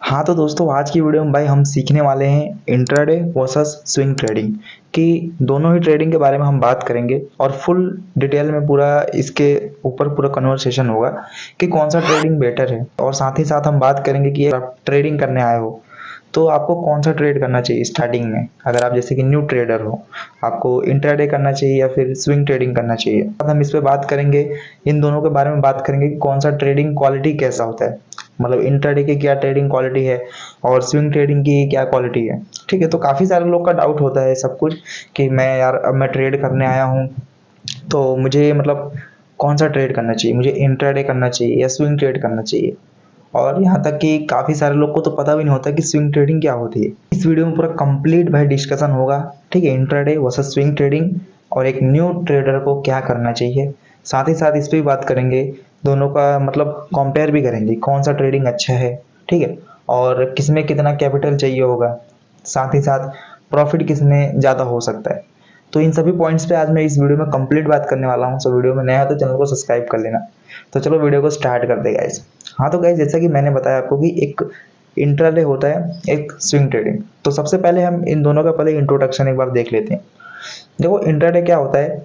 हाँ तो दोस्तों, आज की वीडियो में भाई हम सीखने वाले हैं इंट्राडे वर्सेस स्विंग ट्रेडिंग कि दोनों ही ट्रेडिंग के बारे में हम बात करेंगे और फुल डिटेल में पूरा इसके ऊपर पूरा कन्वर्सेशन होगा कि कौन सा ट्रेडिंग बेटर है। और साथ ही साथ हम बात करेंगे कि आप ट्रेडिंग करने आए हो तो आपको कौन सा ट्रेड करना चाहिए स्टार्टिंग में। अगर आप जैसे कि न्यू ट्रेडर हो, आपको इंट्राडे करना चाहिए या फिर स्विंग ट्रेडिंग करना चाहिए। हम इस पे बात करेंगे, इन दोनों के बारे में बात करेंगे कि कौन सा ट्रेडिंग क्वालिटी कैसा होता है, मतलब इंट्राडे की क्या ट्रेडिंग क्वालिटी है और स्विंग ट्रेडिंग की क्या क्वालिटी है। ठीक है, तो काफ़ी सारे लोग का डाउट होता है सब कुछ कि मैं यार अब मैं ट्रेड करने आया हूँ तो मुझे मतलब कौन सा ट्रेड करना चाहिए, मुझे इंट्राडे करना चाहिए या स्विंग ट्रेड करना चाहिए। और यहाँ तक कि काफ़ी सारे लोग को तो पता भी नहीं होता कि स्विंग ट्रेडिंग क्या होती है। इस वीडियो में पूरा कंप्लीट भाई डिस्कशन होगा। ठीक है, इंट्राडे वर्सेस स्विंग ट्रेडिंग और एक न्यू ट्रेडर को क्या करना चाहिए। साथ ही साथ इस पर भी बात करेंगे, दोनों का मतलब कंपेयर भी करेंगे कौन सा ट्रेडिंग अच्छा है। ठीक है, और किसमें कितना कैपिटल चाहिए होगा, साथ ही साथ प्रॉफिट किसमें ज़्यादा हो सकता है। तो इन सभी पॉइंट्स पे आज मैं इस वीडियो में कंप्लीट बात करने वाला हूँ। सो वीडियो में नया है तो चैनल को सब्सक्राइब कर लेना। तो चलो वीडियो को स्टार्ट करते गाइस। हाँ तो गाइस, जैसा कि मैंने बताया आपको कि एक इंट्राडे होता है, एक स्विंग ट्रेडिंग। तो सबसे पहले हम इन दोनों का पहले इंट्रोडक्शन एक बार देख लेते हैं। देखो इंट्राडे क्या होता है,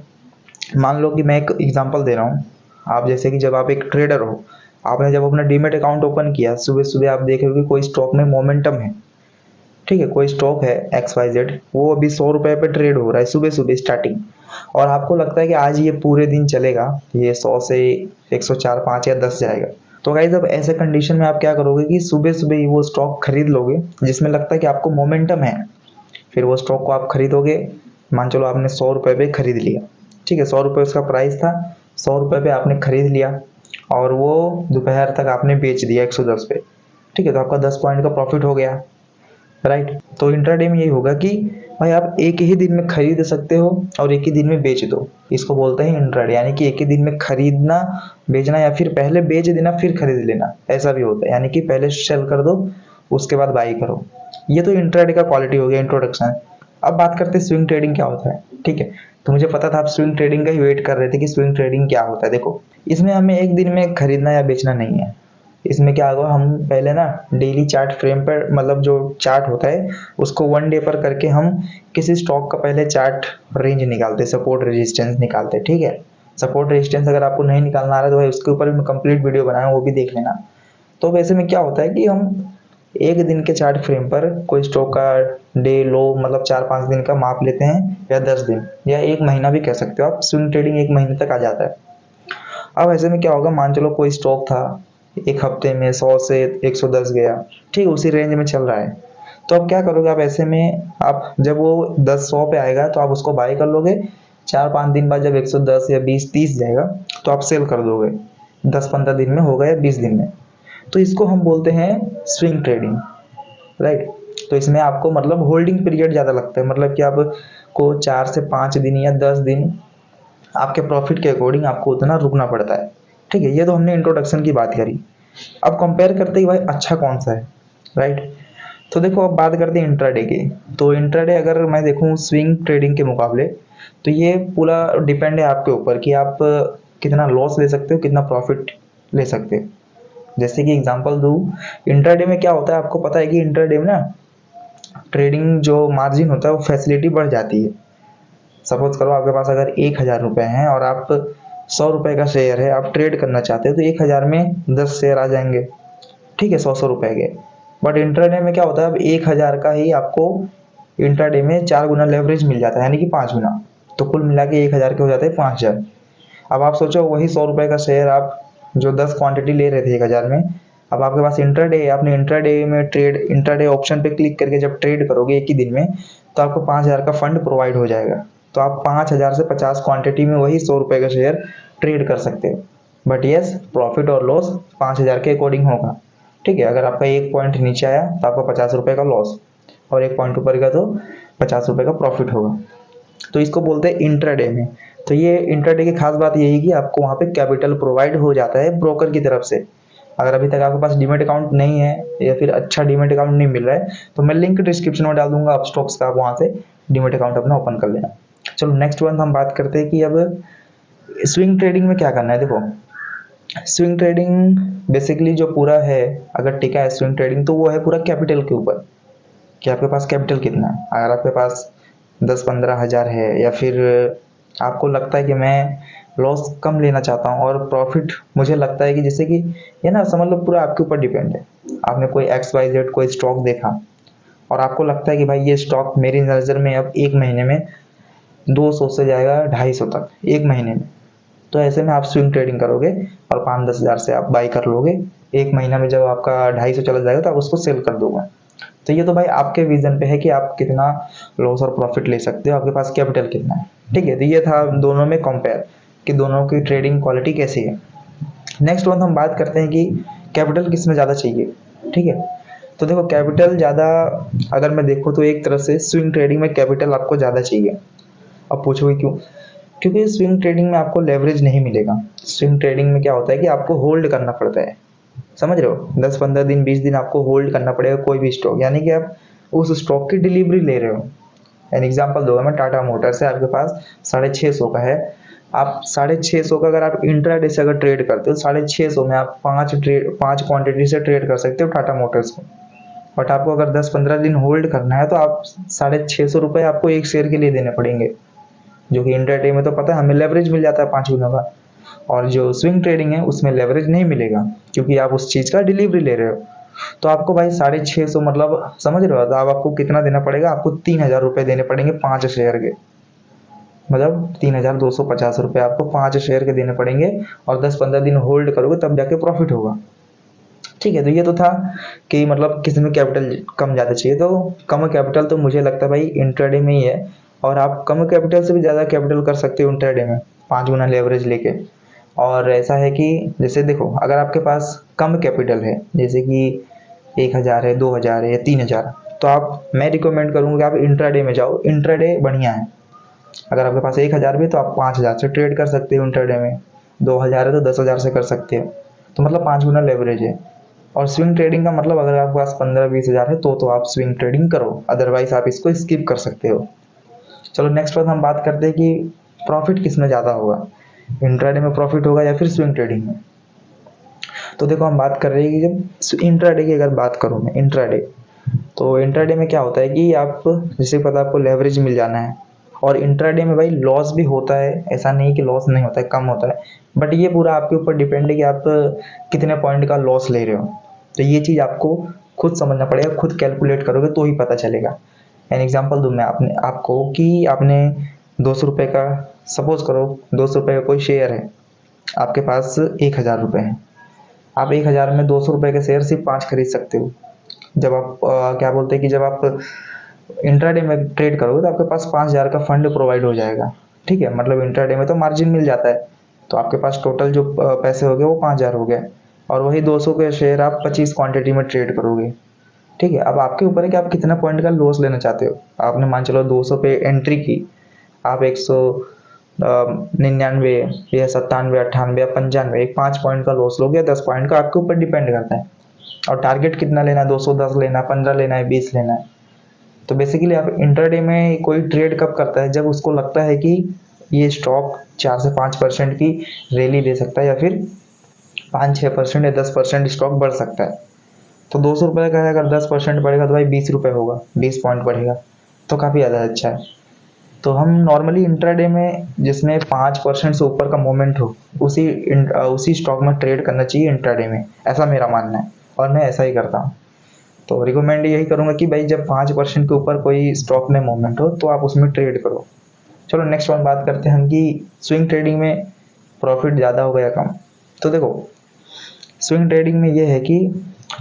मान लो कि मैं एक एग्जांपल दे रहा हूँ। आप जैसे कि जब आप एक ट्रेडर हो, आपने जब अपना डीमेट अकाउंट ओपन किया, सुबह सुबह आप देख रहे हो कि कोई स्टॉक में मोमेंटम है। ठीक है, कोई स्टॉक है XYZ, वो अभी 100 रुपए पे ट्रेड हो रहा है सुबह सुबह स्टार्टिंग। और आपको लगता है कि आज ये पूरे दिन चलेगा, ये 100 से 104 5 या 10 जाएगा। तो गाइस अब ऐसे कंडीशन में आप क्या करोगे कि सुबह सुबह ही वो स्टॉक खरीद लोगे जिसमें लगता है कि आपको मोमेंटम है। फिर वो स्टॉक को आप खरीदोगे, मान चलो आपने 100 रुपए पे खरीद लिया। ठीक है, 100 रुपए उसका प्राइस था, 100 रुपए पे आपने खरीद लिया और वो दोपहर तक आपने बेच दिया 110 पे। ठीक है, तो आपका 10 पॉइंट का प्रॉफिट हो गया, राइट। तो इंट्राडे में यही होगा कि भाई आप एक ही दिन में खरीद सकते हो और एक ही दिन में बेच दो। इसको बोलते हैं इंट्राडे, यानी कि एक ही दिन में खरीदना बेचना, या फिर पहले बेच देना फिर खरीद लेना, ऐसा भी होता है। यानी कि पहले सेल कर दो उसके बाद बाई करो। ये तो इंट्राडे का क्वालिटी हो गया, इंट्रोडक्शन। अब बात करते हैं स्विंग ट्रेडिंग क्या होता है। ठीक है, तो मुझे पता था आप स्विंग ट्रेडिंग का ही वेट कर रहे थे कि स्विंग ट्रेडिंग क्या होता है। देखो, इसमें हमें एक दिन में खरीदना या बेचना नहीं है। इसमें क्या होगा, हम पहले ना डेली चार्ट फ्रेम पर, मतलब जो चार्ट होता है उसको 1 डे पर करके हम किसी स्टॉक का पहले चार्ट रेंज निकालते, सपोर्ट रेजिस्टेंस निकालते। ठीक है, सपोर्ट रेजिस्टेंस अगर आपको नहीं निकालना आ रहा है तो भाई उसके ऊपर भी मैं कंप्लीट वीडियो बनाया हूं, वो भी देख लेना। तो वैसे में क्या होता है कि हम एक दिन के चार्ट फ्रेम पर कोई स्टॉक का डे लो, मतलब 4-5 दिन का माप लेते हैं, या 10 दिन या एक महीना भी कह सकते हो आप। स्विंग ट्रेडिंग एक महीने तक आ जाता है। अब ऐसे में क्या होगा, मान चलो कोई स्टॉक था एक हफ्ते में 100 से 110 गया। ठीक, उसी रेंज में चल रहा है। तो अब क्या करोगे आप ऐसे में, आप जब वो 10-100 पे आएगा तो आप उसको बाय कर लोगे। 4-5 दिन बाद जब 110 या 20-30 जाएगा तो आप सेल कर दोगे। 10-15 दिन में हो गया, 20 दिन में। तो इसको हम बोलते हैं स्विंग ट्रेडिंग, राइट। तो इसमें आपको मतलब होल्डिंग पीरियड ज़्यादा लगता है, मतलब कि आपको 4 से 5 दिन या 10 दिन आपके प्रॉफिट के अकॉर्डिंग आपको उतना रुकना पड़ता है। ठीक है, ये तो हमने इंट्रोडक्शन की बात करी। अब कंपेयर करते ही भाई अच्छा कौन सा है, राइट। तो देखो अब बात करते हैं इंट्राडे की। तो इंट्राडे अगर मैं देखूं स्विंग ट्रेडिंग के मुकाबले, तो ये पूरा डिपेंड है आपके ऊपर कि आप कितना लॉस ले सकते हो, कितना प्रॉफिट ले सकते हो। जैसे कि एग्जांपल दूं, इंट्राडे में क्या होता है, आपको पता है कि इंट्राडे में ना ट्रेडिंग जो मार्जिन होता है वो फैसिलिटी बढ़ जाती है। सपोज करो आपके पास अगर 1,000 रुपए हैं और आप 100 रुपए का शेयर है, आप ट्रेड करना चाहते हो तो 1,000 में 10 शेयर आ जाएंगे। ठीक है, 100-100 रुपए के। बट इंट्राडे में क्या होता है, अब 1,000 का ही आपको इंट्राडे में 4 गुना लेवरेज मिल जाता है, यानी कि 5 गुना। तो कुल मिला के 1,000 के हो जाते हैं 5,000। अब आप सोचो वही 100 रुपए का शेयर आप जो 10 क्वांटिटी ले रहे थे 1,000 में, अब आपके पास इंट्राडे है, आपने इंट्राडे में ट्रेड, इंट्राडे ऑप्शन पे क्लिक करके जब ट्रेड करोगे एक ही दिन में, तो आपको 5,000 का फंड प्रोवाइड हो जाएगा। तो आप 5,000 से 50 क्वांटिटी में वही 100 रुपए का शेयर ट्रेड कर सकते हो। बट यस, प्रॉफिट और लॉस 5,000 के अकॉर्डिंग होगा। ठीक है, अगर आपका 1 पॉइंट नीचे आया तो आपका 50 रुपए का लॉस, और 1 पॉइंट ऊपर गया तो 50 रुपए का प्रॉफिट होगा। तो इसको बोलते हैं इंट्राडे में। तो ये इंट्राडे की खास बात यही है कि आपको वहाँ पे कैपिटल प्रोवाइड हो जाता है ब्रोकर की तरफ से। अगर अभी तक आपके पास डीमेट अकाउंट नहीं है या फिर अच्छा डीमेट अकाउंट नहीं मिल रहा है तो मैं लिंक डिस्क्रिप्शन में डाल दूंगा, आप स्टॉक्स का, आप वहाँ से डीमेट अकाउंट अपना ओपन कर लेना। चलो नेक्स्ट वन हम बात करते हैं कि अब स्विंग ट्रेडिंग में क्या करना है। देखो, स्विंग ट्रेडिंग बेसिकली जो पूरा है, अगर टिका है स्विंग ट्रेडिंग, तो वो है पूरा कैपिटल के ऊपर कि आपके पास कैपिटल कितना है। अगर आपके पास 10-15 हज़ार है, या फिर आपको लगता है कि मैं लॉस कम लेना चाहता हूँ और प्रॉफिट मुझे लगता है कि जैसे कि ये ना समझ लो पूरा आपके ऊपर डिपेंड है। आपने कोई XYZ कोई स्टॉक देखा और आपको लगता है कि भाई ये स्टॉक मेरी नज़र में अब एक महीने में 200 से जाएगा 250 तक, एक महीने में। तो ऐसे में आप स्विंग ट्रेडिंग करोगे और 5-10 हज़ार से आप बाई कर लोगे। एक महीना में जब आपका 250 चला जाएगा तो आप उसको सेल कर दोगे। तो ये तो भाई आपके विजन पे है कि आप कितना लॉस और प्रॉफिट ले सकते हो, आपके पास कैपिटल कितना है। ठीक है, तो ये था दोनों में कंपेयर कि दोनों की ट्रेडिंग क्वालिटी कैसी है। नेक्स्ट वन हम बात करते हैं कि कैपिटल किस में ज़्यादा चाहिए। ठीक है, तो देखो कैपिटल ज़्यादा अगर मैं देखूँ तो एक तरफ से स्विंग ट्रेडिंग में कैपिटल आपको ज़्यादा चाहिए। अब पूछोगे क्यों? क्योंकि स्विंग ट्रेडिंग में आपको लेवरेज नहीं मिलेगा। स्विंग ट्रेडिंग में क्या होता है कि आपको होल्ड करना पड़ता है, समझ रहे हो? 10-15 दिन 20 दिन आपको होल्ड करना पड़ेगा कोई भी स्टॉक, यानी कि आप उस स्टॉक की डिलीवरी ले रहे हो। एन एग्जाम्पल दूंगा मैं, टाटा मोटर्स है, आपके पास 650 का है। आप 650 का अगर आप इंट्राडे से अगर ट्रेड करते हो, 650 में आप 5 क्वांटिटी से ट्रेड कर सकते हो टाटा मोटर्स को। बट आपको अगर 10-15 दिन होल्ड करना है तो आप 650 रुपये आपको एक शेयर के लिए देने पड़ेंगे, जो कि इंट्राडे में तो पता है हमें लेवरेज मिल जाता है 5 गुना का। और जो स्विंग ट्रेडिंग है उसमें लेवरेज नहीं मिलेगा, क्योंकि आप उस चीज़ का डिलीवरी ले रहे हो। तो आपको भाई 650 मतलब समझ रहे हो, तो अब आपको कितना देना पड़ेगा? आपको 3,000 रुपये देने पड़ेंगे 5 शेयर के, मतलब 3,250 रुपये आपको 5 शेयर के देने पड़ेंगे। और 10-15 दिन होल्ड करोगे तब जाके प्रॉफिट होगा। ठीक है, तो ये तो था कि मतलब किसी में कैपिटल कम ज़्यादा चाहिए। तो कम कैपिटल तो मुझे लगता है भाई इंट्राडे में ही है। और आप कम कैपिटल से भी ज़्यादा कैपिटल कर सकते हो इंट्राडे में, 5 गुना लेवरेज लेके। और ऐसा है कि जैसे देखो अगर आपके पास कम कैपिटल है, जैसे कि 1,000 है, 2,000 है या 3,000, तो मैं रिकमेंड करूँगा कि आप इंट्राडे में जाओ। इंट्राडे बढ़िया है। अगर आपके पास 1,000 भी, तो आप 5,000 से ट्रेड कर सकते हो इंट्राडे में। 2,000 है तो 10,000 से कर सकते हो। तो मतलब 5 गुना लेवरेज है। और स्विंग ट्रेडिंग का मतलब अगर आपके पास 15-20 हज़ार है तो आप स्विंग ट्रेडिंग करो, अदरवाइज आप इसको स्किप कर सकते हो। चलो नेक्स्ट बात हम बात करते हैं कि प्रॉफिट किस में ज़्यादा होगा, इंट्राडे में प्रॉफिट होगा या फिर स्विंग ट्रेडिंग में। तो देखो हम बात कर रहे हैं कि जब इंट्राडे की अगर बात करूँ मैं, इंट्राडे, तो इंट्राडे में क्या होता है कि आप जैसे पता आपको लेवरेज मिल जाना है। और इंट्राडे में भाई लॉस भी होता है, ऐसा नहीं कि लॉस नहीं होता है, कम होता है। बट ये पूरा आपके ऊपर डिपेंड है कि आप कितने पॉइंट का लॉस ले रहे हो। तो ये चीज़ आपको खुद समझना पड़ेगा, खुद कैलकुलेट करोगे तो ही पता चलेगा। एन एग्जाम्पल दूँ मैं आपको कि आपने 200 रुपये का, सपोज करो 200 रुपये का कोई शेयर है, आपके पास 1,000 रुपये है। आप 1,000 में 200 रुपये के शेयर सिर्फ 5 खरीद सकते हो। जब आप क्या बोलते हैं कि जब आप इंट्राडे में ट्रेड करोगे तो आपके पास 5,000 का फंड प्रोवाइड हो जाएगा। ठीक है, मतलब इंट्राडे में तो मार्जिन मिल जाता है। तो आपके पास टोटल जो पैसे हो गए वो 5,000 हो गए। और वही 200 के शेयर आप 25 क्वांटिटी में ट्रेड करोगे। ठीक है, अब आपके ऊपर है कि आप कितना पॉइंट का लॉस लेना चाहते हो। आपने मान चलो 200 पे एंट्री की, आप 199 या 97, 98 या 95, एक 5 पॉइंट का लॉस लोगे या 10 पॉइंट का, आपके ऊपर डिपेंड करता है। और टारगेट कितना लेना है, 210 लेना है, 15 लेना है, 20 लेना है। तो बेसिकली आप इंट्राडे में कोई ट्रेड कब करता है, जब उसको लगता है कि ये स्टॉक 4 से 5% की रैली दे सकता है, या फिर 5-6% या 10% स्टॉक बढ़ सकता है। तो 200 रुपये का है, अगर 10% बढ़ेगा तो भाई 20 रुपये होगा, 20 पॉइंट बढ़ेगा, तो काफ़ी ज़्यादा अच्छा है। तो हम नॉर्मली इंट्राडे में जिसमें 5% से ऊपर का मोमेंट हो, उसी स्टॉक में ट्रेड करना चाहिए इंट्राडे में, ऐसा मेरा मानना है। और मैं ऐसा ही करता हूँ। तो रिकमेंड यही करूँगा कि भाई जब 5% के ऊपर कोई स्टॉक में मोमेंट हो तो आप उसमें ट्रेड करो। चलो नेक्स्ट वन बात करते हैं हम कि स्विंग ट्रेडिंग में प्रॉफिट ज़्यादा होगा या कम। तो देखो स्विंग ट्रेडिंग में ये है कि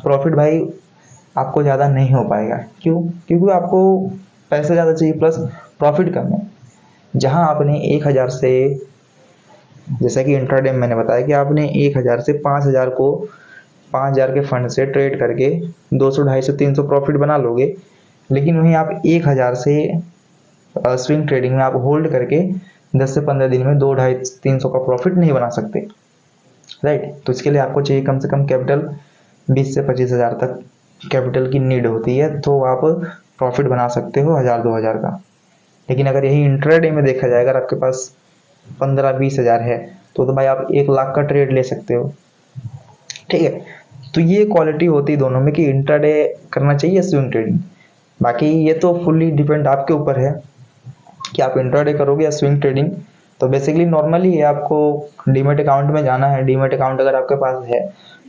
प्रॉफिट भाई आपको ज़्यादा नहीं हो पाएगा। क्यों? क्योंकि आपको पैसे ज़्यादा चाहिए प्लस प्रॉफिट कम है। जहाँ आपने 1,000 से, जैसा कि इंट्राडे में मैंने बताया कि आपने 1,000 से 5,000 को 5,000 के फंड से ट्रेड करके 200, 250, 300 प्रॉफिट बना लोगे। लेकिन वहीं आप 1,000 से स्विंग ट्रेडिंग में आप होल्ड करके 10 से 15 दिन में 2, 250, 300 का प्रॉफिट नहीं बना सकते, राइट? तो इसके लिए आपको चाहिए कम से कम कैपिटल 20 से 25,000 तक कैपिटल की नीड होती है, तो आप प्रॉफिट बना सकते हो 1,000-2,000 का। लेकिन अगर यही इंट्राडे में देखा जाए, अगर आपके पास 15-20 हज़ार है तो भाई आप 1 लाख का ट्रेड ले सकते हो। ठीक है। तो ये क्वालिटी होती है दोनों में कि इंट्राडे करना चाहिए स्विंग ट्रेडिंग। बाकी ये तो फुल्ली डिपेंड आपके ऊपर है कि आप इंट्राडे करोगे या स्विंग ट्रेडिंग। तो बेसिकली नॉर्मली है, आपको डीमेट अकाउंट में जाना है। डीमेट अकाउंट अगर आपके पास है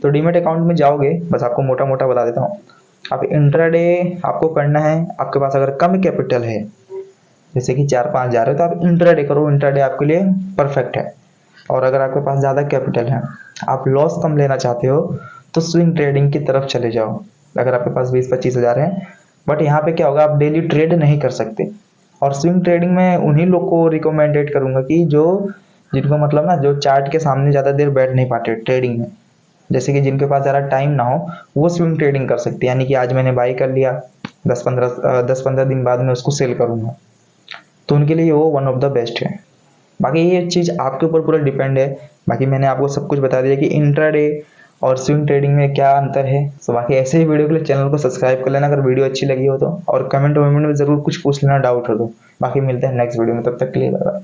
तो डीमेट अकाउंट में जाओगे, बस आपको मोटा मोटा बता देता हूँ। आप इंट्राडे आपको करना है, आपके पास अगर कम कैपिटल है जैसे कि 4-5 हज़ार है तो आप इंट्राडे करो, इंट्राडे आपके लिए परफेक्ट है। और अगर आपके पास ज़्यादा कैपिटल है, आप लॉस कम लेना चाहते हो, तो स्विंग ट्रेडिंग की तरफ चले जाओ अगर आपके पास 20-25 हज़ार है। बट यहाँ पे क्या होगा, आप डेली ट्रेड नहीं कर सकते। और स्विंग ट्रेडिंग में उन्हीं लोग को रिकमेंडेड करूंगा कि जो जिनको मतलब ना जो चार्ट के सामने ज़्यादा देर बैठ नहीं पाते ट्रेडिंग में, जैसे कि जिनके पास ज़्यादा टाइम ना हो, वो स्विंग ट्रेडिंग कर सकते हैं। यानी कि आज मैंने बाई कर लिया, 10-15 दिन बाद में उसको सेल करूंगा, तो उनके लिए वो वन ऑफ द बेस्ट है। बाकी ये चीज़ आपके ऊपर पूरा डिपेंड है। बाकी मैंने आपको सब कुछ बता दिया कि इंट्राडे और स्विंग ट्रेडिंग में क्या अंतर है। तो बाकी ऐसे ही वीडियो के लिए चैनल को सब्सक्राइब कर लेना अगर वीडियो अच्छी लगी हो तो, और कमेंट वमेंट में ज़रूर कुछ पूछ लेना, डाउट हो तो। बाकी मिलते हैं नेक्स्ट वीडियो में, तब तक के लिए बाय बाय।